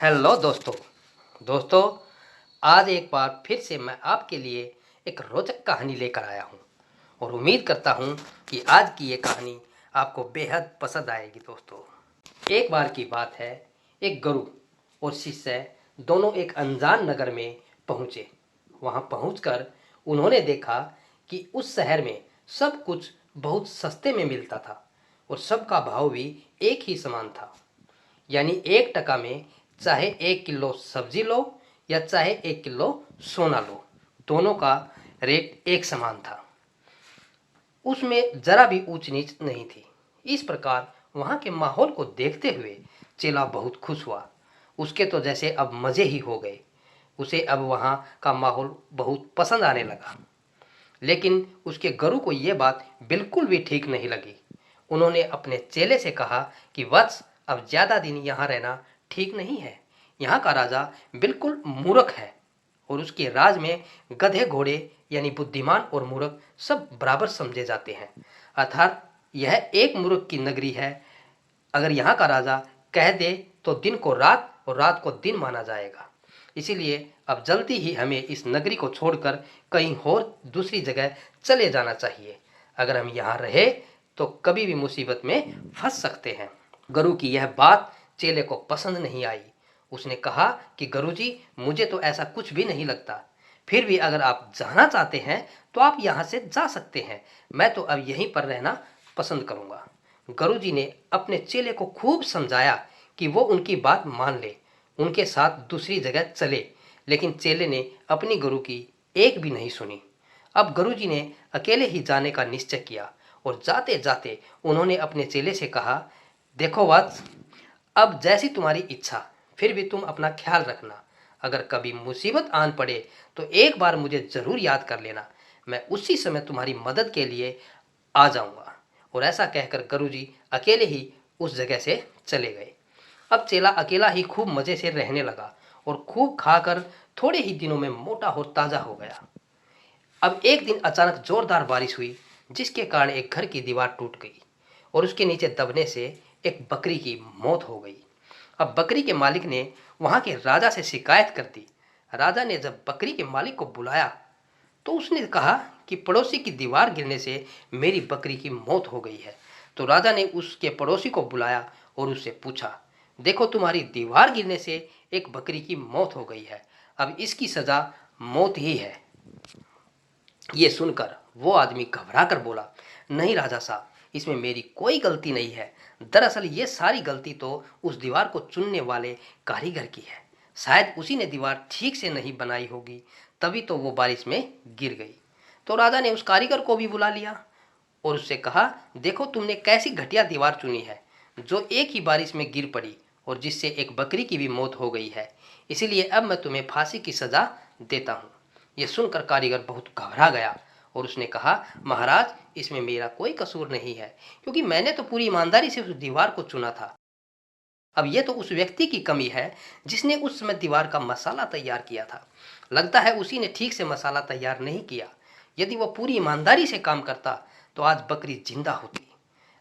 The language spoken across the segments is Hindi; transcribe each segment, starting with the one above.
हेलो दोस्तों। आज एक बार फिर से मैं आपके लिए एक रोचक कहानी लेकर आया हूँ और उम्मीद करता हूँ कि आज की ये कहानी आपको बेहद पसंद आएगी। दोस्तों, एक बार की बात है, एक गुरु और शिष्य दोनों एक अनजान नगर में पहुँचे। वहाँ पहुँचकर उन्होंने देखा कि उस शहर में सब कुछ बहुत सस्ते में मिलता था और सबका भाव भी एक ही समान था। यानी 1 टका में चाहे 1 किलो सब्जी लो या चाहे 1 किलो सोना लो, दोनों का रेट एक समान था। उसमें जरा भी ऊंच नीच नहीं थी। इस प्रकार वहाँ के माहौल को देखते हुए चेला बहुत खुश हुआ। उसके तो जैसे अब मज़े ही हो गए। उसे अब वहाँ का माहौल बहुत पसंद आने लगा। लेकिन उसके गुरु को ये बात बिल्कुल भी ठीक नहीं लगी। उन्होंने अपने चेले से कहा कि वत्स, अब ज़्यादा दिन यहाँ रहना ठीक नहीं है। यहाँ का राजा बिल्कुल मूर्ख है और उसके राज में गधे घोड़े यानी बुद्धिमान और मूर्ख सब बराबर समझे जाते हैं। अर्थात यह एक मूर्ख की नगरी है। अगर यहाँ का राजा कह दे तो दिन को रात और रात को दिन माना जाएगा। इसीलिए अब जल्दी ही हमें इस नगरी को छोड़कर कहीं और दूसरी जगह चले जाना चाहिए। अगर हम यहाँ रहे तो कभी भी मुसीबत में फंस सकते हैं। गुरु की यह बात चेले को पसंद नहीं आई। उसने कहा कि गुरुजी, मुझे तो ऐसा कुछ भी नहीं लगता। फिर भी अगर आप जाना चाहते हैं तो आप यहाँ से जा सकते हैं। मैं तो अब यहीं पर रहना पसंद करूँगा। गुरुजी ने अपने चेले को खूब समझाया कि वो उनकी बात मान ले, उनके साथ दूसरी जगह चले। लेकिन चेले ने अपनी गुरु की एक भी नहीं सुनी। अब गुरुजी ने अकेले ही जाने का निश्चय किया और जाते जाते उन्होंने अपने चेले से कहा, देखो वत्स, अब जैसी तुम्हारी इच्छा, फिर भी तुम अपना ख्याल रखना। अगर कभी मुसीबत आन पड़े तो एक बार मुझे ज़रूर याद कर लेना। मैं उसी समय तुम्हारी मदद के लिए आ जाऊंगा। और ऐसा कहकर गुरुजी अकेले ही उस जगह से चले गए। अब चेला अकेला ही खूब मज़े से रहने लगा और खूब खाकर थोड़े ही दिनों में मोटा और ताज़ा हो गया। अब एक दिन अचानक जोरदार बारिश हुई, जिसके कारण एक घर की दीवार टूट गई और उसके नीचे दबने से एक बकरी की मौत हो गई। अब बकरी के मालिक ने वहां के राजा से शिकायत कर दी। राजा ने जब बकरी के मालिक को बुलाया तो उसने कहा कि पड़ोसी की दीवार गिरने से मेरी बकरी की मौत हो गई है। तो राजा ने उसके पड़ोसी को बुलाया और उससे पूछा, देखो, तुम्हारी दीवार गिरने से एक बकरी की मौत हो गई है, अब इसकी सजा मौत ही है। ये सुनकर वो आदमी घबरा कर बोला, नहीं राजा साहब, इसमें मेरी कोई गलती नहीं है। दरअसल ये सारी गलती तो उस दीवार को चुनने वाले कारीगर की है। शायद उसी ने दीवार ठीक से नहीं बनाई होगी, तभी तो वो बारिश में गिर गई। तो राजा ने उस कारीगर को भी बुला लिया और उससे कहा, देखो, तुमने कैसी घटिया दीवार चुनी है जो एक ही बारिश में गिर पड़ी और जिससे एक बकरी की भी मौत हो गई है। इसीलिए अब मैं तुम्हें फांसी की सजा देता हूँ। यह सुनकर कारीगर बहुत घबरा गया और उसने कहा, महाराज, इसमें मेरा कोई कसूर नहीं है, क्योंकि मैंने तो पूरी ईमानदारी से उस दीवार को चुना था। अब यह तो उस व्यक्ति की कमी है जिसने उस समय दीवार का मसाला तैयार किया था। लगता है उसी ने ठीक से मसाला तैयार नहीं किया। यदि वह पूरी ईमानदारी से काम करता तो आज बकरी जिंदा होती।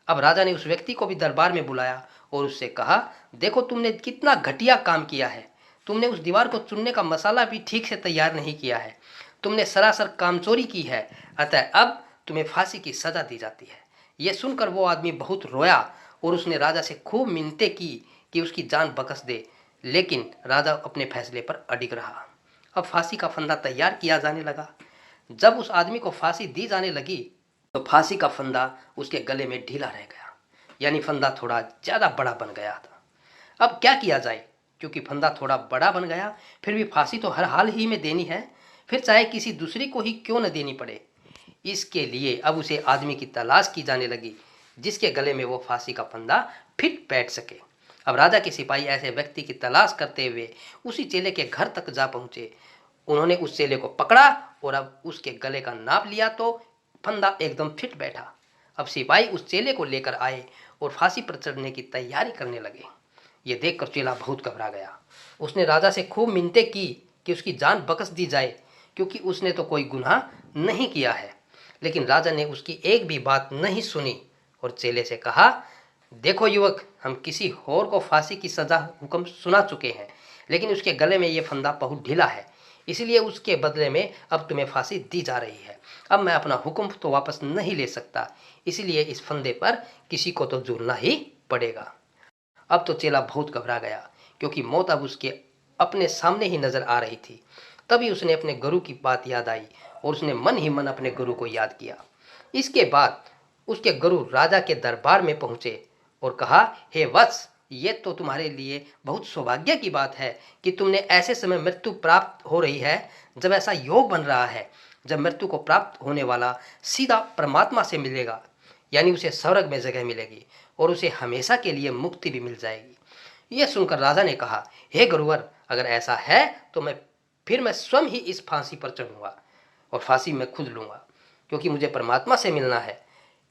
अब राजा ने उस व्यक्ति को भी दरबार में बुलाया और उससे कहा, देखो, तुमने कितना घटिया काम किया है। तुमने उस दीवार को चुनने का मसाला भी ठीक से तैयार नहीं किया है। तुमने सरासर कामचोरी की है। अतः अब तुम्हें फांसी की सजा दी जाती है। यह सुनकर वो आदमी बहुत रोया और उसने राजा से खूब मिन्नतें की कि उसकी जान बख्श दे। लेकिन राजा अपने फैसले पर अडिग रहा। अब फांसी का फंदा तैयार किया जाने लगा। जब उस आदमी को फांसी दी जाने लगी तो फांसी का फंदा उसके गले में ढीला रह गया, यानी फंदा थोड़ा ज़्यादा बड़ा बन गया था। अब क्या किया जाए, क्योंकि फंदा थोड़ा बड़ा बन गया, फिर भी फांसी तो हर हाल ही में देनी है, फिर चाहे किसी दूसरे को ही क्यों न देनी पड़े। इसके लिए अब उसे आदमी की तलाश की जाने लगी जिसके गले में वो फांसी का फंदा फिट बैठ सके। अब राजा के सिपाही ऐसे व्यक्ति की तलाश करते हुए उसी चेले के घर तक जा पहुंचे। उन्होंने उस चेले को पकड़ा और अब उसके गले का नाप लिया तो फंदा एकदम फिट बैठा। अब सिपाही उस चेले को लेकर आए और फांसी पर चढ़ने की तैयारी करने लगे। ये देखकर चेला बहुत घबरा गया। उसने राजा से खूब मिन्नतें की कि उसकी जान बख्श दी जाए, क्योंकि उसने तो कोई गुनाह नहीं किया है। लेकिन राजा ने उसकी एक भी बात नहीं सुनी और चेले से कहा, देखो युवक, हम किसी और को फांसी की सजा हुक्म सुना चुके हैं, लेकिन उसके गले में ये फंदा बहुत ढीला है, इसलिए उसके बदले में अब तुम्हें फांसी दी जा रही है। अब मैं अपना हुक्म तो वापस नहीं ले सकता, इसलिए इस फंदे पर किसी को तो झूलना ही पड़ेगा। अब तो चेला बहुत घबरा गया, क्योंकि मौत अब उसके अपने सामने ही नजर आ रही थी। तभी उसने अपने गुरु की बात याद आई और उसने मन ही मन अपने गुरु को याद किया। इसके बाद उसके गुरु राजा के दरबार में पहुंचे और कहा, हे वत्स, ये तो तुम्हारे लिए बहुत सौभाग्य की बात है कि तुमने ऐसे समय मृत्यु प्राप्त हो रही है जब ऐसा योग बन रहा है, जब मृत्यु को प्राप्त होने वाला सीधा परमात्मा से मिलेगा, यानी उसे स्वर्ग में जगह मिलेगी और उसे हमेशा के लिए मुक्ति भी मिल जाएगी। यह सुनकर राजा ने कहा, हे गुरुवर, अगर ऐसा है तो फिर मैं स्वयं ही इस फांसी पर चढ़ूंगा और फांसी मैं खुद लूंगा, क्योंकि मुझे परमात्मा से मिलना है।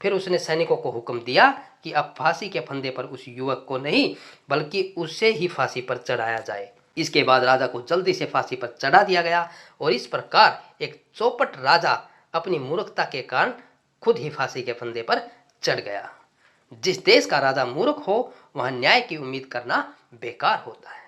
फिर उसने सैनिकों को हुक्म दिया कि अब फांसी के फंदे पर उस युवक को नहीं बल्कि उसे ही फांसी पर चढ़ाया जाए। इसके बाद राजा को जल्दी से फांसी पर चढ़ा दिया गया और इस प्रकार एक चौपट राजा अपनी मूर्खता के कारण खुद ही फांसी के फंदे पर चढ़ गया। जिस देश का राजा मूर्ख हो वहां न्याय की उम्मीद करना बेकार होता है।